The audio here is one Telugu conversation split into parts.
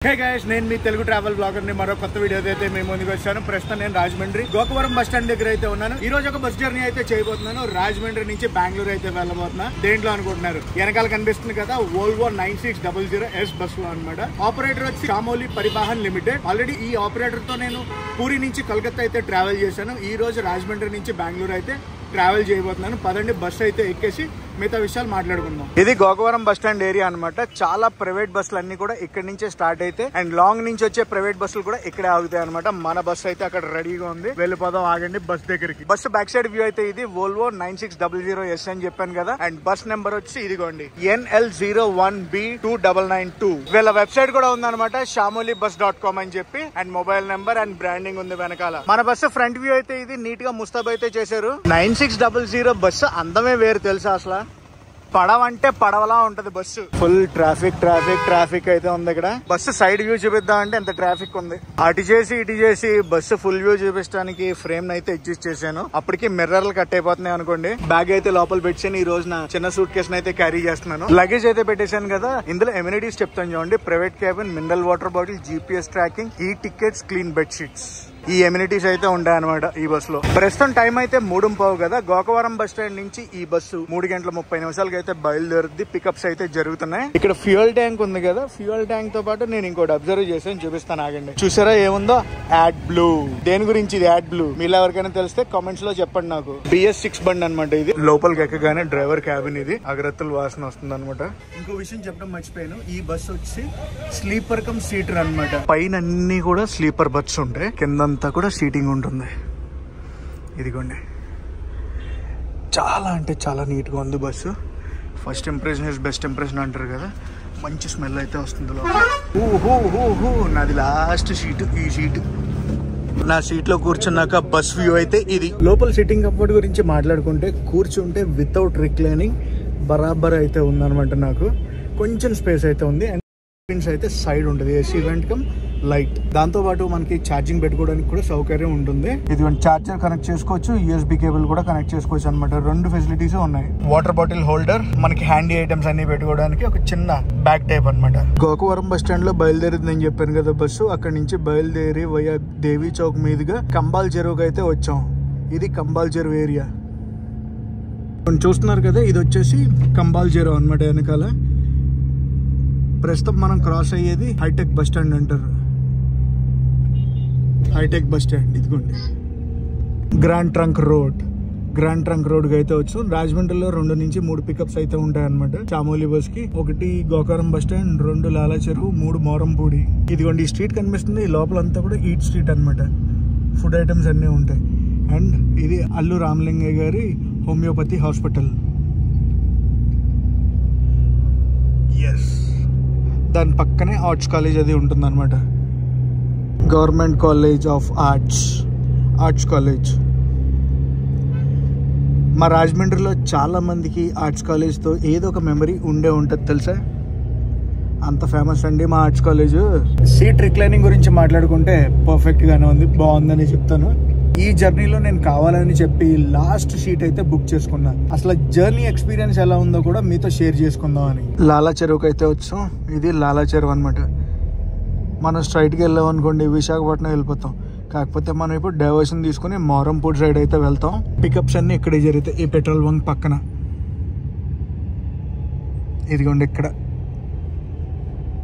హే గైస్, నేను మీ తెలుగు ట్రావెల్ బ్లాగర్ ని మరో కొత్త వీడియో అయితే మేము ముందుకు వచ్చాను. ప్రస్తుతం నేను రాజమండ్రి గోకవరం బస్ స్టాండ్ దగ్గర అయితే ఉన్నాను. ఈ రోజు ఒక బస్ జర్నీ అయితే చేయబోతున్నాను. రాజమండ్రి నుంచి బెంగళూరు అయితే వెళ్ళబోతున్నా. దేంట్లో అనుకుంటున్నారు? వెనకాల కనిపిస్తుంది కదా, వోల్వో 9600S బస్ లో అనమాట. ఆపరేటర్ వచ్చి చామోలి పరివాహన్ లిమిటెడ్. ఆల్రెడీ ఈ ఆపరేటర్ తో నేను పూరి నుంచి కలకత్తా అయితే ట్రావెల్ చేశాను. ఈ రోజు రాజమండ్రి నుంచి బెంగళూరు అయితే ట్రావెల్ చేయబోతున్నాను. పదండి బస్ అయితే ఎక్కేసి మిగతా విషయాలు మాట్లాడుకుందాం. ఇది గోకవరం బస్ స్టాండ్ ఏరియా అనమాట. చాలా ప్రైవేట్ బస్సులు అన్ని కూడా ఇక్కడ నుంచే స్టార్ట్ అయితే అండ్ లాంగ్ నుంచి వచ్చే ప్రైవేట్ బస్సులు కూడా ఇక్కడే ఆగుతాయి అనమాట. మన బస్ అయితే అక్కడ రెడీగా ఉంది. వెళ్ళిపోదాం, ఆగండి బస్ దగ్గరికి. బస్ బ్యాక్ సైడ్ వ్యూ అయితే ఇది వోల్వో 9600S అని చెప్పాను కదా. అండ్ బస్ నెంబర్ వచ్చి ఇదిగోండి NL01B2992. వీళ్ళ వెబ్సైట్ కూడా ఉందన్నమాట, shamolibus.com అని చెప్పి. And mobile number and branding ఉంది వెనకాల. మన బస్సు ఫ్రంట్ వ్యూ అయితే ఇది నీట్ గా ముస్తాబ్ అయితే చేశారు. 9600 బస్సు అందమే వేరు తెలుసా. అసలు పడవ అంటే పడవలా ఉంటది బస్సు. ఫుల్ ట్రాఫిక్ అయితే ఉంది ఇక్కడ. బస్సు సైడ్ వ్యూ చూపిద్దాం అంటే ఎంత ట్రాఫిక్ ఉంది. అటు చేసి బస్సు ఫుల్ వ్యూ చూపించడానికి ఫ్రేమ్ అయితే అడ్జస్ట్ చేశాను. అప్పటికి మిర్రర్లు కట్ అయిపోతున్నాయి అనుకోండి. బ్యాగ్ అయితే లోపల పెట్టాను. ఈ రోజు నా చిన్న సూట్ కేసు అయితే క్యారీ చేస్తున్నాను. లగేజ్ అయితే పెట్టేశాను కదా. ఇందులో ఎమ్యూనిటీస్ చెప్తాను చూడండి. Private cabin, mineral water bottle, GPS tracking, ఈ టికెట్స్, క్లీన్ బెడ్షీట్స్. ఈ ఎమ్యూనిటీస్ అయితే ఉంటాయన్నమాట ఈ బస్ లో. ప్రస్తుతం టైం అయితే 3:15 కదా. గోకవరం బస్ స్టాండ్ నుంచి ఈ బస్సు 3:30 అయితే బయలుదేరుద్ది. పికప్స్ అయితే జరుగుతున్నాయి. ఇక్కడ ఫ్యూయల్ ట్యాంక్ ఉంది కదా. ఫ్యూయల్ ట్యాంక్ తో పాటు నేను ఇంకోటి అబ్జర్వ్ చేశాను, చూపిస్తాను ఆగండి. చూసారా ఏముందో? Add blue. దేని గురించి ఇది యాడ్ బ్లూ? మీలో ఎవరికైనా తెలిస్తే కామెంట్స్ లో చెప్పండి నాకు. BS6 బండి అనమాట ఇది. లోపలికి ఎక్కగానే డ్రైవర్ క్యాబిన్ ఇది. అగరత్తుల వాసన వస్తుంది అనమాట. ఇంకో విషయం చెప్పడం మర్చిపోయాను. ఈ బస్ వచ్చి స్లీపర్ కమ్ సీటర్ అనమాట. పైన అన్ని కూడా స్లీపర్ బస్సు ఉంటాయి, కింద కూడా సీటింగ్ ఉంటుంది. ఇదిగోండి, చాలా అంటే చాలా నీట్గా ఉంది bus. First impression is best impression అంటారు కదా. మంచి స్మెల్ అయితే వస్తుంది లోపల. నాది లాస్ట్ సీటు. ఈ సీటు నా సీట్ లో కూర్చున్నాక బస్ వ్యూ అయితే ఇది. లోపల సిట్టింగ్ కంఫర్ట్ గురించి మాట్లాడుకుంటే కూర్చుంటే వితౌట్ రిక్లైనింగ్ బరాబర్ అయితే ఉందన్నమాట. నాకు కొంచెం స్పేస్ అయితే ఉంది. అండ్ అయితే సైడ్ ఉంటుంది. AC event come light. దాంతో పాటు మనకి ఛార్జింగ్ పెట్టుకోవడానికి కూడా సౌకర్యం ఉంటుంది. ఇది చార్జర్ కనెక్ట్ చేసుకోవచ్చు, USB కేబుల్ కూడా కనెక్ట్ చేసుకోవచ్చు అనమాట. రెండు ఫెసిలిటీస్ ఉన్నాయి. వాటర్ బాటిల్ హోల్డర్, మనకి హ్యాండీ ఐటమ్స్ అన్ని పెట్టుకోవడానికి ఒక చిన్న బ్యాగ్ టైప్ అనమాట. గోకవరం బస్ స్టాండ్ లో బయలుదేరింది నేను చెప్పాను కదా బస్సు. అక్కడ నుంచి బయలుదేరి వయా దేవి చౌక్ మీదుగా కంబాల్ చెరువుకి అయితే వచ్చాం. ఇది కంబాల్ చెరువు ఏరియా చూస్తున్నారు కదా. ఇది వచ్చేసి కంబాల్ చెరువు అనమాట వెనకాల. ప్రస్తుతం మనం క్రాస్ అయ్యేది హైటెక్ బస్ స్టాండ్ అంటారు. హైటెక్ బస్ స్టాండ్ ఇదిగోండి. గ్రాండ్ ట్రంక్ రోడ్ కి అయితే వచ్చు. రాజమండ్రిలో 2 నుంచి 3 పికప్స్ అయితే ఉంటాయి అనమాట. చామోలి బస్ కి 1 గోకవరం బస్ స్టాండ్, 2 లాలా చెరువు, 3 మోరంపూడి. ఇదిగోండి ఈ స్ట్రీట్ కనిపిస్తుంది. ఈ లోపలంతా కూడా ఈట్ స్ట్రీట్ అనమాట. ఫుడ్ ఐటమ్స్ అన్నీ ఉంటాయి. అండ్ ఇది అల్లు రామలింగయ్య గారి హోమియోపతి హాస్పిటల్. ఎస్, దాని పక్కనే ఆర్ట్స్ కాలేజ్ అది ఉంటుంది అనమాట. Government college of arts college. మా రాజమండ్రిలో చాలా మందికి ఆర్ట్స్ కాలేజ్తో ఏదో ఒక మెమరీ ఉండే ఉంటుంది తెలుసా. అంత ఫేమస్ అండి మా ఆర్ట్స్ కాలేజ్. సీట్ రిక్లైనింగ్ గురించి మాట్లాడుకుంటే పర్ఫెక్ట్ గానే ఉంది, బాగుందని చెప్తాను. ఈ జర్నీలో నేను కావాలని చెప్పి లాస్ట్ సీట్ అయితే బుక్ చేసుకున్నా. అసలు జర్నీ ఎక్స్పీరియన్స్ ఎలా ఉందో కూడా మీతో షేర్ చేసుకుందాం అని. లాలా చెరువుకి అయితే వచ్చాం. ఇది లాలా చెరువు అనమాట. మనం స్ట్రైట్కి వెళ్ళాం అనుకోండి విశాఖపట్నం వెళ్ళిపోతాం. కాకపోతే మనం ఇప్పుడు డైవర్షన్ తీసుకుని మోరంపూడి సైడ్ అయితే వెళ్తాం. పికప్స్ అన్ని ఇక్కడే జరుగుతాయి. ఈ పెట్రోల్ బంక్ పక్కన. ఇదిగోండి ఇక్కడ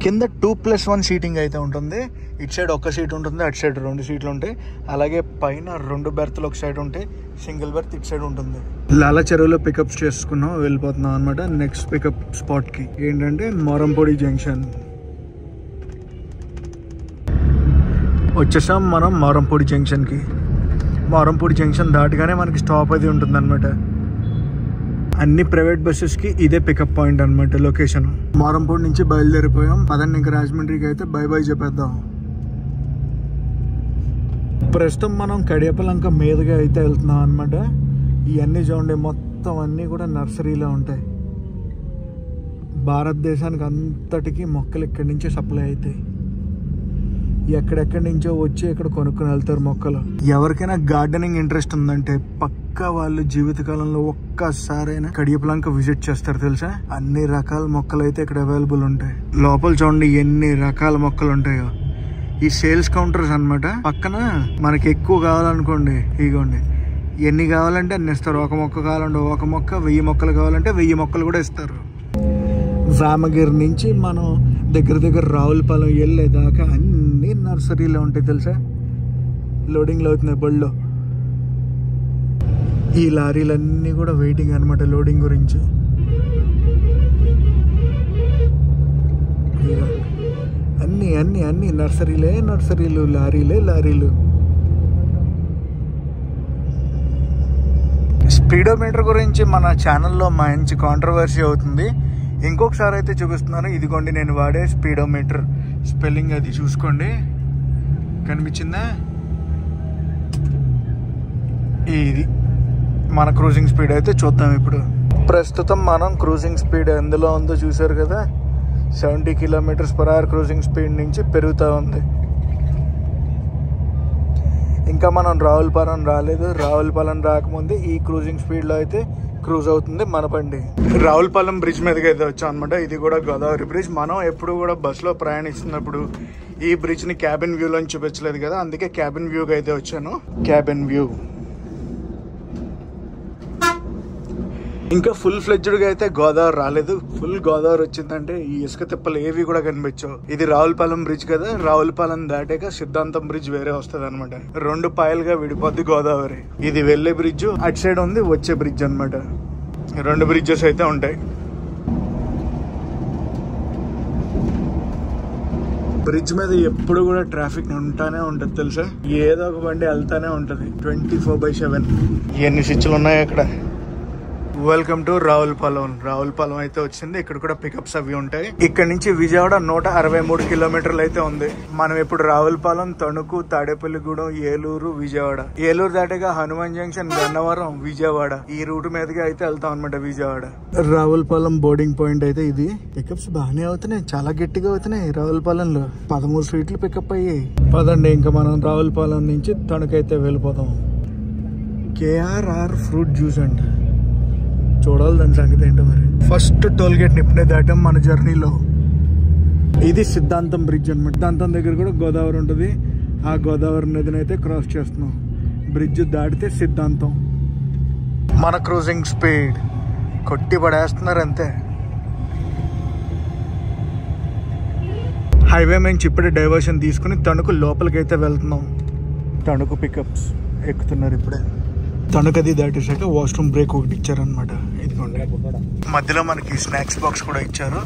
కింద 2+1 సీటింగ్ అయితే ఉంటుంది. ఇటు సైడ్ 1 సీట్ ఉంటుంది, అటు సైడ్ 2 సీట్లు ఉంటాయి. అలాగే పైన 2 బెర్త్లు ఒక సైడ్ ఉంటాయి, సింగిల్ బెర్త్ ఇటు సైడ్ ఉంటుంది. లాలా చెరువులో పికప్స్ చేసుకున్నాం, వెళ్ళిపోతున్నాం అనమాట. నెక్స్ట్ పికప్ స్పాట్ కి ఏంటంటే మోరంపూడి జంక్షన్. వచ్చేసాం మనం మోరంపూడి జంక్షన్ కి. మోరంపూడి జంక్షన్ దాటగానే మనకి స్టాప్ అది ఉంటుంది అనమాట. అన్ని ప్రైవేట్ బస్సెస్ కి ఇదే పికప్ పాయింట్ అనమాట లొకేషన్. మోరంపూడి నుంచి బయలుదేరిపోయాం. పదండి ఇంకా రాజమండ్రికి అయితే బై చెప్పేద్దాం. ప్రస్తుతం మనం కడియపలంక మీదుగా అయితే వెళ్తున్నాం అనమాట. ఇవన్నీ చూడండి, మొత్తం అన్నీ కూడా నర్సరీలో ఉంటాయి. భారతదేశానికి అంతటికి మొక్కలు ఇక్కడి నుంచి సప్లై అవుతాయి. ఎక్కడెక్కడి నుంచో వచ్చి ఇక్కడ కొనుక్కొని వెళ్తారు మొక్కలు. ఎవరికైనా గార్డెనింగ్ ఇంట్రెస్ట్ ఉందంటే పక్కా వాళ్ళు జీవితకాలంలో ఒక్కసారైనా కడియప్లంక విజిట్ చేస్తారు తెలుసా. అన్ని రకాల మొక్కలు అయితే ఇక్కడ అవైలబుల్ ఉంటాయి. లోపల చూడండి ఎన్ని రకాల మొక్కలు ఉంటాయో. ఈ సేల్స్ కౌంటర్స్ అన్నమాట. పక్కన మనకి ఎక్కువ కావాలనుకోండి ఇగోండి ఎన్ని కావాలంటే అన్ని ఇస్తారు. ఒక మొక్క కావాలంటే ఒక మొక్క, 1000 మొక్కలు కావాలంటే 1000 మొక్కలు కూడా ఇస్తారు. రామగిరి నుంచి మనం దగ్గర రావులపాలెం వెళ్ళేదాకా అన్ని నర్సరీలో ఉంటాయి తెలుసా. లోడింగ్లో అవుతున్నాయి బళ్ళలో. ఈ లారీలన్నీ కూడా వెయిటింగ్ అనమాట లోడింగ్ గురించి. అన్ని అన్ని అన్ని నర్సరీలు, లారీలు. స్పీడోమీటర్ గురించి మన ఛానల్లో మంచి కాంట్రవర్సీ అవుతుంది. ఇంకొకసారి అయితే చూపిస్తున్నాను. ఇదిగోండి నేను వాడే స్పీడోమీటర్. స్పెల్లింగ్ అది చూసుకోండి, కనిపించిందా. ఇది మన క్రూజింగ్ స్పీడ్ అయితే చూద్దాం ఇప్పుడు. ప్రస్తుతం మనం క్రూజింగ్ స్పీడ్ ఎందులో ఉందో చూసారు కదా. 70 km/h క్రూజింగ్ స్పీడ్ నుంచి పెరుగుతూ ఉంది. ఇంకా మనం రావులపాలెం రాలేదు. రావులపాలెం రాకముందే ఈ క్రూజింగ్ స్పీడ్లో అయితే క్రూజ్ అవుతుంది మన బండి. రావులపాలెం బ్రిడ్జ్ మీదకి అయితే వచ్చాం అనమాట. ఇది కూడా గోదావరి బ్రిడ్జ్. మనం ఎప్పుడు కూడా బస్సులో ప్రయాణిస్తున్నప్పుడు ఈ బ్రిడ్జ్ని క్యాబిన్ వ్యూలో చూపించలేదు కదా, అందుకే క్యాబిన్ వ్యూకి అయితే వచ్చాను. క్యాబిన్ వ్యూ ఇంకా ఫుల్ ఫ్లెడ్జ్డ్గా అయితే గోదావరి రాలేదు. ఫుల్ గోదావరి వచ్చిందంటే ఈ ఇసుక తిప్పలు ఏవి కూడా కనిపించవు. ఇది రావులపాలెం బ్రిడ్జ్ కదా. రావులపాలెం దాటాక సిద్ధాంతం బ్రిడ్జ్ వేరే వస్తుంది అనమాట. 2 పాయలుగా విడిపోద్ది గోదావరి. ఇది వెళ్లే బ్రిడ్జ్, అటు సైడ్ ఉంది వచ్చే బ్రిడ్జ్ అనమాట. 2 బ్రిడ్జెస్ అయితే ఉంటాయి. బ్రిడ్జ్ మీద ఎప్పుడు కూడా ట్రాఫిక్ ఉంటానే ఉంటది తెలుసా. ఏదో ఒక బండి వెళ్తానే ఉంటది 24/7. ఎన్ని స్విచ్లు ఉన్నాయి అక్కడ. వెల్కమ్ టు రావులపాలెం అయితే వచ్చింది. ఇక్కడ కూడా పికప్స్ అవి ఉంటాయి. ఇక్కడ నుంచి విజయవాడ 163 కిలోమీటర్లు అయితే ఉంది. మనం ఇప్పుడు రావులపాలెం, తణుకు, తాడేపల్లిగూడెం, ఏలూరు, విజయవాడ. ఏలూరు దాటగా హనుమాన్ జంక్షన్, గన్నవరం, విజయవాడ ఈ రూట్ మీదకి అయితే వెళ్తాం అనమాట విజయవాడ. రావులపాలెం బోర్డింగ్ పాయింట్ అయితే ఇది. పికప్స్ బాగానే అవుతున్నాయి, చాలా గట్టిగా అవుతున్నాయి. రావులపాలెంలో 13 స్వీట్లు పికప్ అయ్యాయి. పదండి ఇంకా మనం రావులపాలెం నుంచి తణుకు అయితే వెళ్ళిపోతాం. KRR ఫ్రూట్ జ్యూస్ అంట. చూడాలి దాని సంగతి ఏంటో మరి. ఫస్ట్ టోల్ గేట్ నిప్పునే దాటాం మన జర్నీలో. ఇది సిద్ధాంతం బ్రిడ్జ్ అనమాట. సిద్ధాంతం దగ్గర కూడా గోదావరి ఉంటుంది. ఆ గోదావరి నదిని అయితే క్రాస్ చేస్తున్నాం. బ్రిడ్జ్ దాటితే సిద్ధాంతం. మన క్రూజింగ్ స్పీడ్ కొట్టి పడేస్తున్నారు అంతే. హైవే నుంచి ఇప్పుడే డైవర్షన్ తీసుకుని తణుకు లోపలికి అయితే వెళ్తున్నాం. తణుకు పికప్స్ ఎక్కుతున్నారు ఇప్పుడే. తణుకది దాటేసాక వాష్రూమ్ బ్రేక్ ఒకటి ఇచ్చారనమాట. ఇదిగోండి మధ్యలో మనకి స్నాక్స్ బాక్స్ కూడా ఇచ్చారు.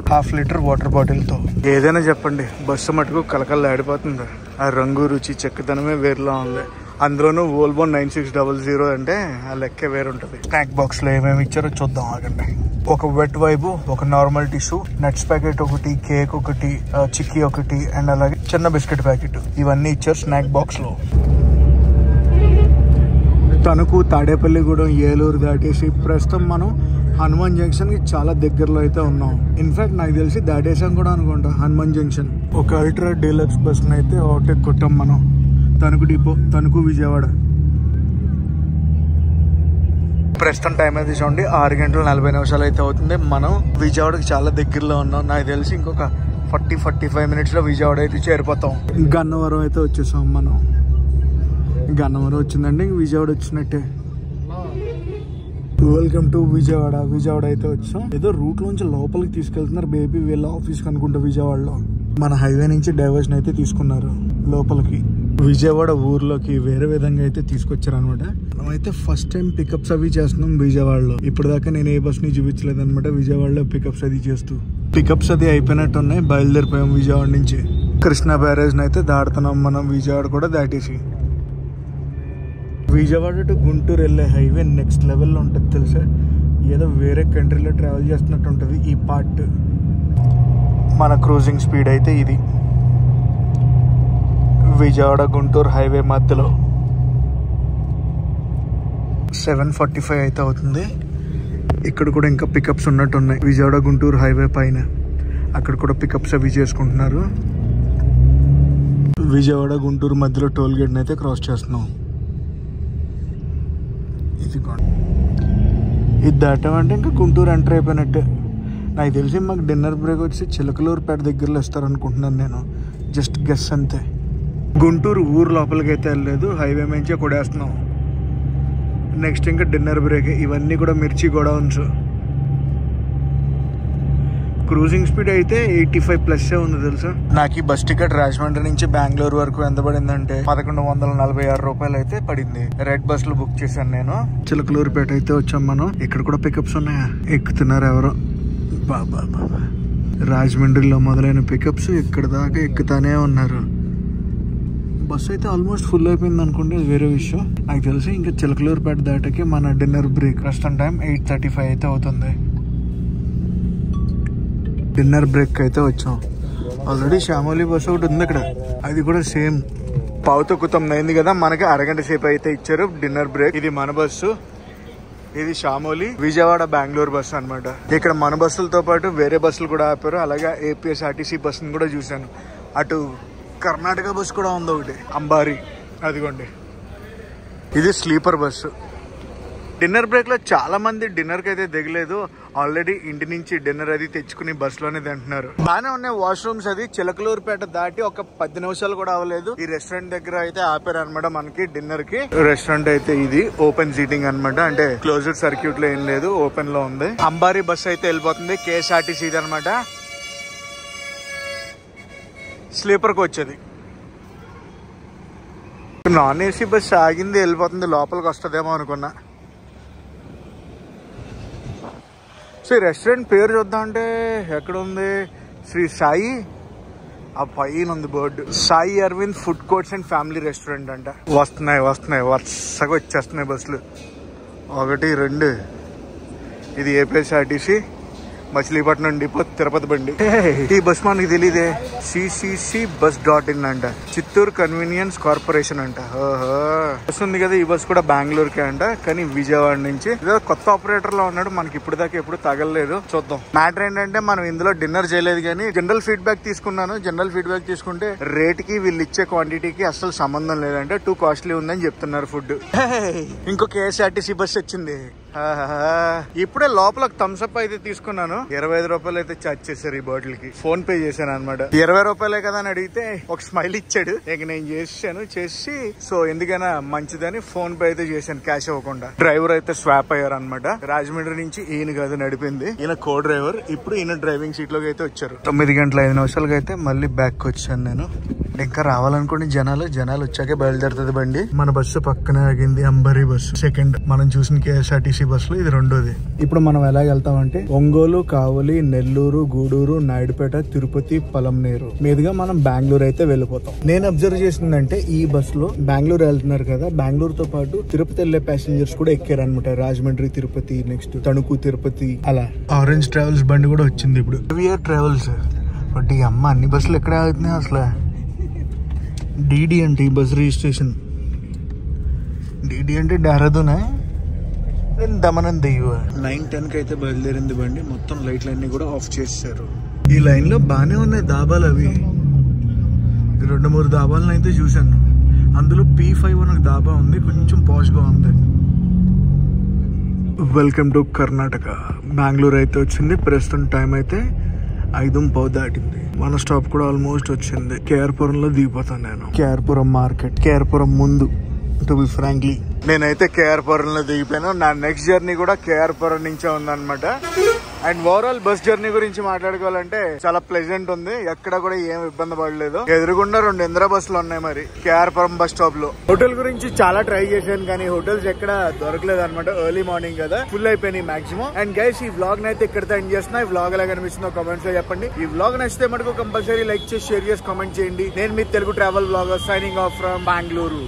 1/2 లీటర్ వాటర్ బాటిల్తో. ఏదైనా చెప్పండి బస్సు మటుకు కలకల్లాడిపోతుంది. ఆ రంగు రుచి చెక్కదనమే వేరులా ఉంది. అందులోనూ వోల్వో 9600 అంటే ఆ లెక్కే వేరుంటుంది. స్నాక్ బాక్స్ లో ఏమేమి ఇచ్చారో చూద్దాం ఆగండి. ఒక వెట్ వైబు, ఒక నార్మల్ టిష్యూ, నట్స్ ప్యాకెట్ ఒకటి, కేక్ ఒకటి, చిక్కీ ఒకటి, అండ్ అలాగే చిన్న బిస్కెట్ ప్యాకెట్. ఇవన్నీ ఇచ్చారు స్నాక్ బాక్స్ లో. తణుకు, తాడేపల్లిగూడెం, ఏలూరు దాటేసి ప్రస్తుతం మనం హనుమాన్ జంక్షన్ కి చాలా దగ్గరలో అయితే ఉన్నాం. ఇన్ఫాక్ట్ నాకు తెలిసి దాటేసాం కూడా అనుకుంటా హనుమాన్ జంక్షన్. ఒక అల్ట్రా డీలక్స్ బస్ అయితే ఓవర్టేక్ కొట్టాం మనం. తణుకు డిపో, తణుకు విజయవాడ. ప్రస్తుతం టైం అయితే చూడండి 6:40 అయితే అవుతుంది. మనం విజయవాడకి చాలా దగ్గరలో ఉన్నాం. నాకు తెలిసి ఇంకొక 40-45 మినిట్స్ లో విజయవాడ అయితే చేరిపోతాం. గన్నవరం అయితే వచ్చేసాం మనం. గన్నవరం వచ్చిందండి, విజయవాడ వచ్చినట్టే. వెల్కమ్ టు విజయవాడ అయితే వచ్చాం. ఏదో రూట్ లోంచి లోపలికి తీసుకెళ్తున్నారు బేబీ వీళ్ళ ఆఫీస్ కి అనుకుంటా. విజయవాడలో మన హైవే నుంచి డైవర్షన్ అయితే తీసుకున్నారు లోపలికి. విజయవాడ ఊర్లోకి వేరే విధంగా అయితే తీసుకొచ్చారు అనమాట. మనమైతే ఫస్ట్ టైం పికప్స్ అవి చేస్తున్నాం విజయవాడలో. ఇప్పుడు దాకా నేను ఏ బస్ ని చూపించలేదు అనమాట. విజయవాడలో పికప్స్ అది చేస్తూ పికప్స్ అది అయిపోయినట్టు ఉన్నాయి. బయలుదేరిపోయాం విజయవాడ నుంచి. కృష్ణా బ్యారేజ్ అయితే దాడుతున్నాం మనం. విజయవాడ కూడా దాటేసి విజయవాడ టు గుంటూరు వెళ్ళే హైవే నెక్స్ట్ లెవెల్లో ఉంటుంది తెలుసా. ఏదో వేరే కంట్రీలో ట్రావెల్ చేస్తున్నట్టు ఉంటుంది ఈ పార్ట్. మన క్రూజింగ్ స్పీడ్ అయితే ఇది. విజయవాడ గుంటూరు హైవే మధ్యలో 7:45 అయితే అవుతుంది. ఇక్కడ కూడా ఇంకా పికప్స్ ఉన్నట్టు ఉన్నాయి. విజయవాడ గుంటూరు హైవే పైన అక్కడ కూడా పికప్స్ అవి చేసుకుంటున్నారు. విజయవాడ గుంటూరు మధ్యలో టోల్ గేట్ అయితే క్రాస్ చేస్తున్నాం. ఇది దాటామంటే ఇంకా గుంటూరు ఎంటర్ అయిపోయినట్టే. నాకు తెలిసి మాకు డిన్నర్ బ్రేక్ వచ్చి చిలకలూరుపేట దగ్గరలో ఇస్తారనుకుంటున్నాను నేను. జస్ట్ గెస్ అంతే. గుంటూరు ఊరు లోపలికి అయితే వెళ్ళలేదు, హైవే మంచిగా కొడేస్తున్నాం. నెక్స్ట్ ఇంకా డిన్నర్ బ్రేక్. ఇవన్నీ కూడా మిర్చి గోడౌన్స్. క్రూజింగ్ స్పీడ్ అయితే 85+ ఉంది తెలుసా. నాకు ఈ బస్ టికెట్ రాజమండ్రి నుంచి బెంగళూరు వరకు ఎంత పడిందంటే 1146 రూపాయలు అయితే పడింది. రెడ్ బస్ లో బుక్ చేశాను నేను. చిలకలూరుపేట అయితే వచ్చాం మనం. ఇక్కడ కూడా పికప్స్ ఉన్నాయా? ఎక్కుతున్నారు ఎవరో. బాబా బాబా, రాజమండ్రిలో మొదలైన పికప్స్ ఇక్కడ దాకా ఎక్కుతానే ఉన్నారు. బస్సు అయితే ఆల్మోస్ట్ ఫుల్ అయిపోయింది అనుకుంటే వేరే విషయం. నాకు తెలిసి ఇంకా చిలకలూరుపేట దాటకి మన డిన్నర్ బ్రేక్ ప్రస్తుతం టైం 8:35 అయితే అవుతుంది. డిన్నర్ బ్రేక్ అయితే వచ్చాం. ఆల్రెడీ శ్యామోలి బస్సు ఒకటి ఉంది అక్కడ, అది కూడా సేమ్ పావుతో 9 అయింది కదా, మనకి అరగంట సేపు అయితే ఇచ్చారు డిన్నర్ బ్రేక్. ఇది మన బస్సు, ఇది శ్యామోలి విజయవాడ బెంగళూరు బస్సు అనమాట. ఇక్కడ మన బస్సులతో పాటు వేరే బస్సులు కూడా ఆపారు. అలాగే ఏపీఎస్ఆర్టీసీ బస్సును కూడా చూశాను. అటు కర్ణాటక బస్సు కూడా ఉంది ఒకటి, అంబారి. అదిగోండి, ఇది స్లీపర్ బస్సు. డిన్నర్ బ్రేక్ లో చాలా మంది డిన్నర్ కి అయితే దిగలేదు. ఆల్రెడీ ఇంటి నుంచి డిన్నర్ అది తెచ్చుకుని బస్ లోనే తింటున్నారు. బాగానే ఉన్నాయి వాష్రూమ్స్. అది చిలకలూరుపేట దాటి ఒక 10 నిమిషాలు కూడా అవ్వలేదు. ఈ రెస్టారెంట్ దగ్గర అయితే ఆపారు అనమాట మనకి డిన్నర్ కి. రెస్టారెంట్ అయితే ఇది ఓపెన్ సీటింగ్ అనమాట, అంటే క్లోజ్డ్ సర్క్యూట్ లో ఏం లేదు, ఓపెన్ లో ఉంది. అంబారీ బస్ అయితే వెళ్ళిపోతుంది, కేఎస్ఆర్టీసీ అనమాట. స్లీపర్ కి వచ్చేది. నాన్ ఏసీ బస్ ఆగింది, వెళ్ళిపోతుంది. లోపలికి వస్తుందేమో అనుకున్నా. సో ఈ రెస్టారెంట్ పేరు చూద్దాం అంటే ఎక్కడ ఉంది? శ్రీ సాయి, ఆ పైన ఉంది board. Sai Aravind food courts and family restaurant అంట. వస్తున్నాయి వరుసగా వచ్చేస్తున్నాయి బస్సులు. 1, 2. ఇది ఏపీఎస్ఆర్టీసీ మచిలీపట్నం డిపో తిరుపతి బండి. ఈ బస్ మనకి తెలియదే. CCC-bus.in అంట, చిత్తూరు కన్వీనియన్స్ కార్పొరేషన్ అంట. బస్ ఉంది కదా, ఈ బస్ కూడా బెంగళూరుకే అంట, కానీ విజయవాడ నుంచి. కొత్త ఆపరేటర్ లో ఉన్నాడు, మనకి ఇప్పుడు దాకా ఎప్పుడు తగలలేదు. చూద్దాం. మ్యాటర్ ఏంటంటే మనం ఇందులో డిన్నర్ చేయలేదు, కానీ జనరల్ ఫీడ్బ్యాక్ తీసుకున్నాను. జనరల్ ఫీడ్బ్యాక్ తీసుకుంటే రేట్ కి వీళ్ళు ఇచ్చే క్వాంటిటీకి అసలు సంబంధం లేదంటే టూ కాస్ట్లీ ఉందని చెప్తున్నారు ఫుడ్. ఇంకో కేఎస్ఆర్టీసీ బస్ వచ్చింది. ఇప్పుడే లోపల థమ్స్అప్ అయితే తీసుకున్నాను. 25 రూపాయలు అయితే ఛార్జ్ చేశారు ఈ బాటిల్ కి. ఫోన్ పే చేశాను అనమాట. 20 రూపాయలే కదా అని అడిగితే ఒక స్మైల్ ఇచ్చాడు. ఇక నేను చేసి సో ఎందుకైనా మంచిదని ఫోన్ పే అయితే చేశాను, క్యాష్ ఇవ్వకుండా. డ్రైవర్ అయితే స్వాప్ అయ్యారు అనమాట. రాజమండ్రి నుంచి ఈయన కాదు నడిపింది, ఈయన కో డ్రైవర్. ఇప్పుడు ఈయన డ్రైవింగ్ సీట్ లోకి అయితే వచ్చారు. 9:05 అయితే మళ్ళీ బ్యాక్ వచ్చాను నేను. ఇంకా రావాలనుకోండి జనాలు వచ్చాకే బయలుదేరుతుంది బండి. మన బస్సు పక్కనే ఆగింది, అంబరీ బస్సు. సెకండ్ మనం చూసిన కేఎస్ఆర్టీసీ బస్సులో ఇది రెండోది. ఇప్పుడు మనం ఎలా వెళ్తామంటే ఒంగోలు, కావలి, నెల్లూరు, గూడూరు, నాయుడుపేట, తిరుపతి, పలంనేరు మీదుగా మనం బెంగళూరు అయితే వెళ్ళిపోతాం. నేను అబ్జర్వ్ చేసిందంటే ఈ బస్ లో బెంగళూరు వెళ్తున్నారు కదా, బెంగళూరుతో పాటు తిరుపతి వెళ్లే ప్యాసింజర్స్ కూడా ఎక్కారు అనమాట. రాజమండ్రి తిరుపతి, నెక్స్ట్ తణుకు తిరుపతి, అలా. ఆరెంజ్ ట్రావెల్స్ బండి కూడా వచ్చింది ఇప్పుడు. VR travels. బట్ ఈ అమ్మ అన్ని బస్సులు ఎక్కడ ఆగుతున్నాయి అసలు. డీడీ అంటే ఈ బస్ రిజిస్ట్రేషన్. డీడీ అంటే డెహ్రాదూనే. దమనం దెయ్య. 9:10 అయితే బయలుదేరింది బండి. మొత్తం లైట్లన్నీ కూడా ఆఫ్ చేశారు. ఈ లైన్ లో బానే ఉన్నాయి దాబాలు. అవి 2-3 దాబాలను అయితే చూశాను. అందులో P5 అనే దాబా ఉంది, కొంచెం పాష్ గా ఉంది. Welcome to Karnataka. బెంగళూరు అయితే వచ్చింది. ప్రస్తుతం టైం అయితే 5:15 దాటింది. మన స్టాప్ కూడా ఆల్మోస్ట్ వచ్చింది. కేఆర్పురంలో దిగిపోతాను నేను. కేఆర్పురం మార్కెట్, కేఆర్పురం ముందు. టు బి ఫ్రాంక్లీ నేనైతే కేఆర్పురంలో దిగిపోయాను. నా నెక్స్ట్ జర్నీ కూడా కేఆర్పురం నుంచే ఉందన్నమాట. అండ్ ఓవరాల్ బస్ జర్నీ గురించి మాట్లాడుకోవాలంటే చాలా ప్లెజెంట్ ఉంది. ఎక్కడ కూడా ఏం ఇబ్బంది పడలేదు. ఎదురుగుండా 2 ఇంద్ర బస్సులు ఉన్నాయి మరి కేఆర్పురం బస్ స్టాప్ లో. హోటల్ గురించి చాలా ట్రై చేశాను, కానీ హోటల్స్ ఎక్కడ దొరకలేదు అనమాట. ఎర్లీ మార్నింగ్ కదా, ఫుల్ అయిపోయినాయి మాక్సిమం. అండ్ గైస్ ఈ వ్లాగ్ నైతే ఇక్కడితో ఎండ్ చేస్తున్నా. ఈ వ్లాగ్ ఎలా కనిపిస్తుందో కామెంట్స్ లో చెప్పండి. ఈ వ్లాగ్ నచ్చితే మటుకు కంపల్సరీ లైక్ చేసి, షేర్ చేసి, కామెంట్ చేయండి. నేను మీ Telugu travel vlogger signing off from Bengaluru.